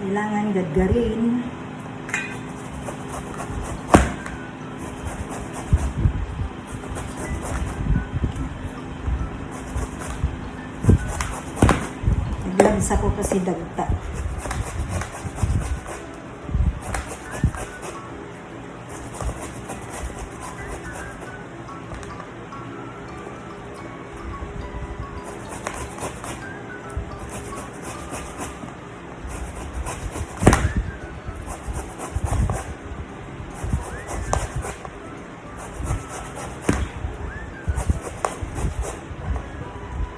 Kailangan gadgarin. Naglags ako kasi dagta.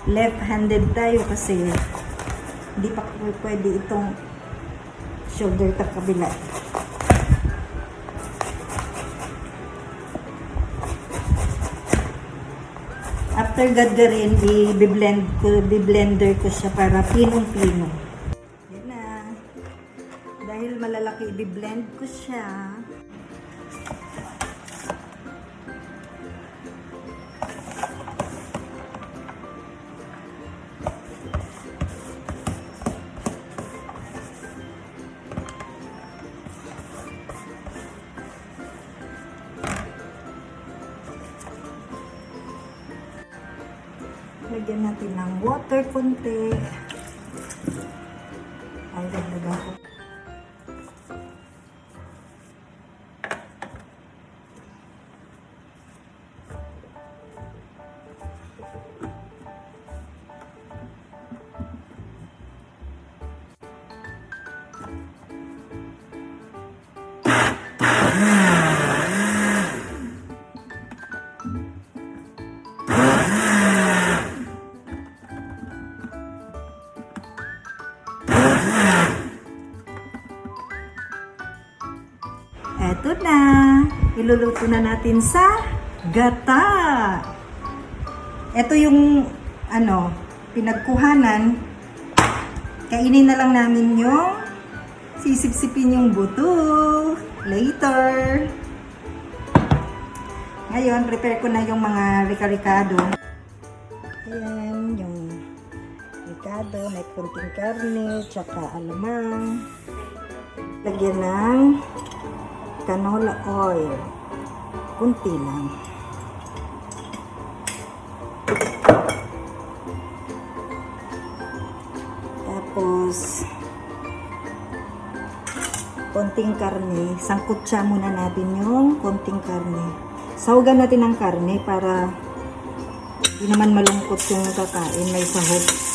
Left-handed tayo kasi hindi pa pwede itong shoulder tap kabila. After gadgarin, i-blender ko siya para pinong-pino. Yan na. Dahil malalaki, i-blend ko siya. Lagyan natin ng water konti. Ay, dagdagan ko. Eto na, iluluto na natin sa gata. Ito yung pinagkuhanan. Kainin na lang namin yung sisipsipin yung buto later. Ngayon, prepare ko na yung mga rika-ricado. Ayan, yung ricado, may kunting karne, tsaka alamang. Lagyan ng canola oil. Kunti lang. Tapos, konting karne. Sangkutsa muna natin yung konting karne. Sahugan natin ang karne para hindi naman malungkot yung kakain. May sahog.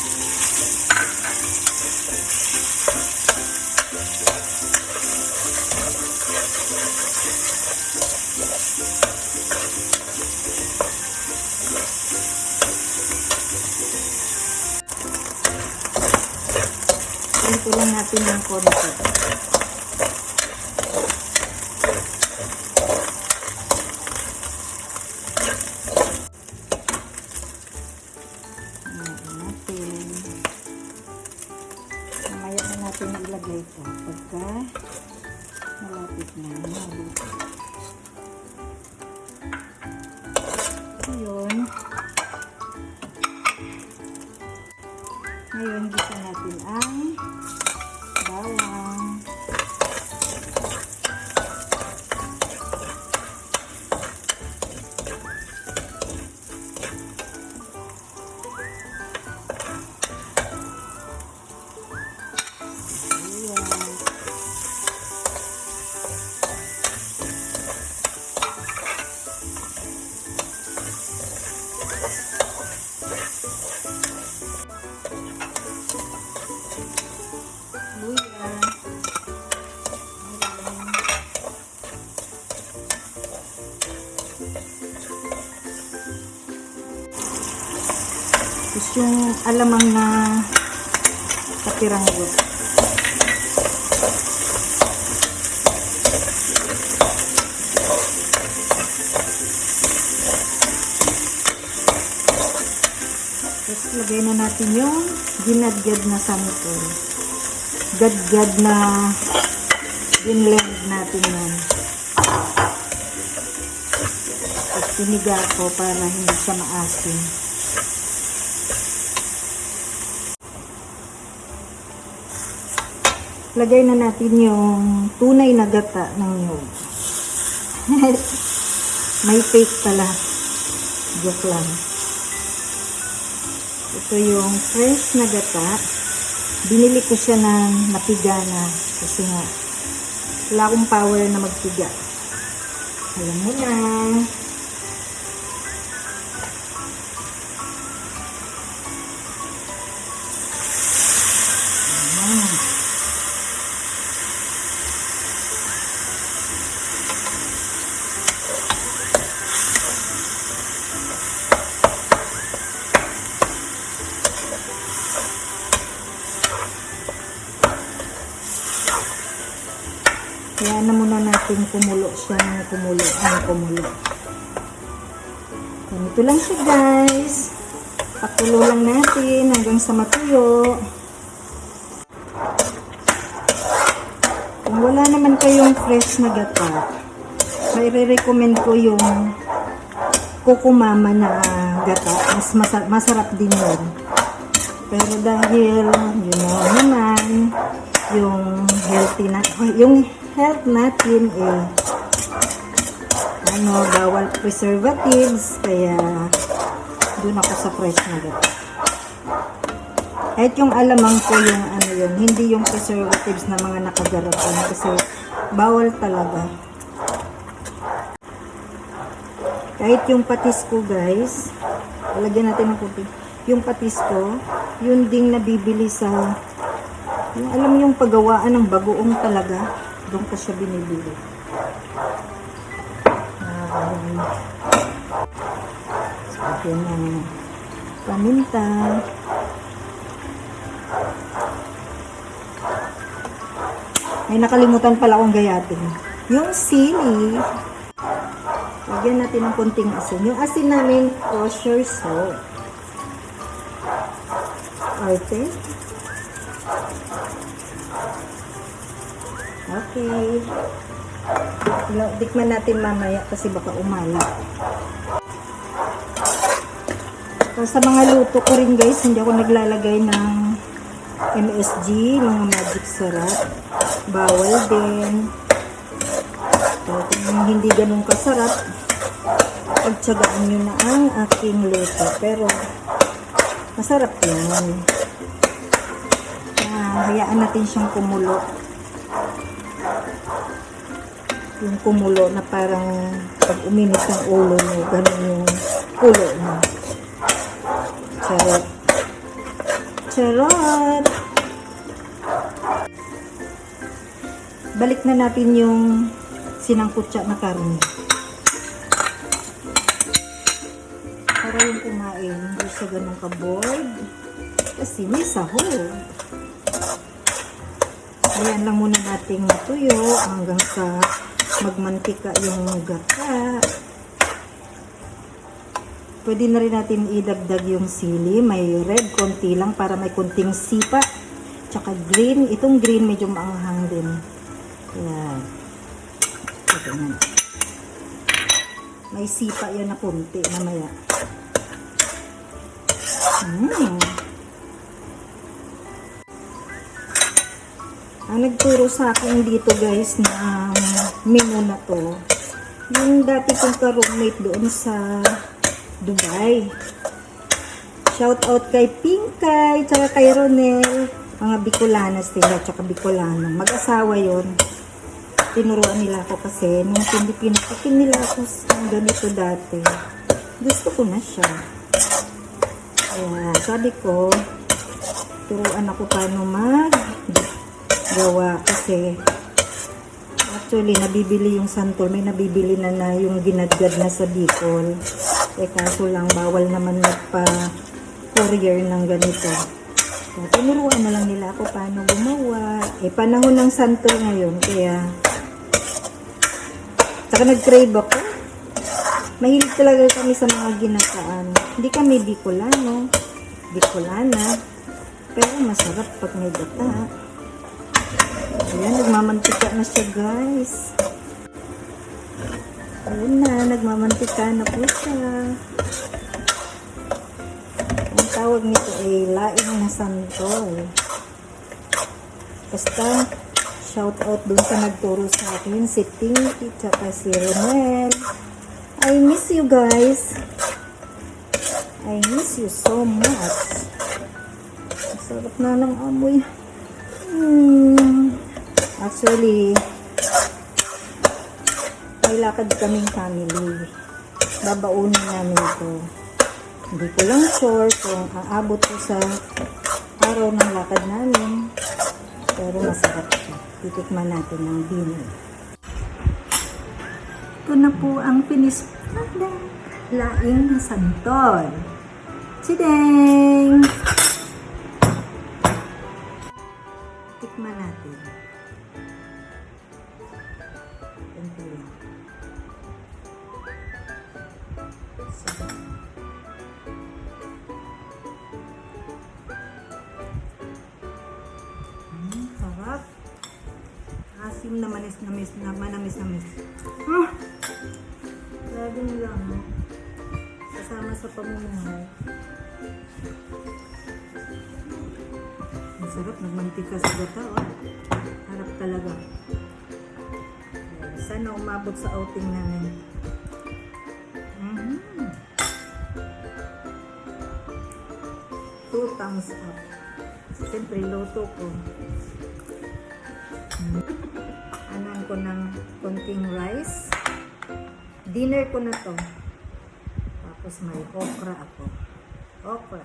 Ito lang natin ng konti. Mamaya na natin ilagay ito pagka malapit na maluto. Ngayon gisa natin ang bawang. Tapos yung alamang na kapiranggo. Tapos lagay na natin yung ginadgad na sangkol. Gadgad na binlend natin yan. Tapos piniga ko para hindi siya maasin. lagay na natin yung tunay na gata ng niyog. May fake pala. Joke lang. Ito yung fresh na gata. Binili ko siya ng napiga na kasi nga wala akong power na magpiga. Alam mo na. Kaya na muna natin kumulo siya ng kumulo. Ganito lang siya guys. Pakulo lang natin hanggang sa matuyo. Kung wala naman kayong fresh na gata, may re-recommend ko yung kukumama na gata. Mas masarap din yun. Pero dahil, you know naman, yung healthy na, yung health natin bawal preservatives, kaya doon ako sa fresh na gata. Kahit yung alamang ko yung hindi yung preservatives na mga nakagarapan kasi bawal talaga. Kahit yung patis ko guys, lagyan natin ng kunti. Yung patis ko, yun ding nabibili sa alam yung paggawaan ng bagoong talaga. Doon ko siya binibili. So, yan ang paminta. Ay, nakalimutan pala akong gayatin. Yung sili. Lagyan natin ng konting asin. Yung asin namin, kosher salt. Arte. Okay. Tikman natin mamaya kasi baka umala. So, sa mga luto ko rin guys, hindi ako naglalagay ng MSG, mga magic sarap. Bawal din. So, kung hindi ganun kasarap, pagtsagaan nyo na ang aking luto. Pero, masarap yan. Hayaan natin siyang kumulo. Yung kumulo na parang pag uminit ang ulo mo, ganun yung kulo mo. Charot. Charot! Balik na natin yung sinangkutsa na karne. Para yung kumain, hindi siya ganun ka-bored. Kasi may sahog. Ayan lang muna nating matuyo hanggang sa magmantika yung gata. Pwede na rin natin idagdag yung sili. May red konti lang para may konting sipa. Tsaka green. Itong green medyo maanghang din. Ayan. Ito na. May sipa yan na konti mamaya. Ang nagturo sa akin dito guys na menu na to, yung dati kong ka-roommate doon sa Dubai. Shout out kay Pinkay, tsaka kay Ronel, mga Bicolanas sila, tsaka Bicolano. Mag-asawa yon. Tinuruan nila ako kasi nung pinapakin nila ako ng ganito dati. Gusto ko na siya. Kaya sabi ko, turuan ako paano gawa kasi actually nabibili yung santol, may nabibili na yung ginadgad na sa Bicol, kaso lang bawal naman magpa-courier ng ganito. So, tinuruan na lang nila ako paano gumawa. Panahon ng santol ngayon, kaya saka nag-crave ako. Mahilig talaga kami sa mga ginataan. Hindi kami Bicolano, Bicolana, pero masarap pag may gata. Ayan, nagmamantika na siya guys. Ayan na, nagmamantika na po siya. Ang tawag nito ay laing na santol. Basta shout out dun sa nagturo sa akin, si Pinky, tsaka si Romel. I miss you guys. I miss you so much. Sarap na ng amoy. Actually, may lakad kaming family. Babaunin namin ito. Hindi ko lang sure kung aabot ko sa araw ng lakad namin. Pero masarap ito. Titikman natin ng dinner. Ito na po ang finish laing ng santol. Chideng! Tikman natin. Ganito lang. Sarap. Sarap. Asim na manamis. Grabe nila, no? Kasama sa pamumuhay. Ang sarap, nagmantika sa gata, oh. Harap talaga. Sana umabot sa outing namin. Two thumbs up. Siyempre, loto ko. Anan ko ng konting rice. Dinner ko na to. Tapos may okra ako. Okra.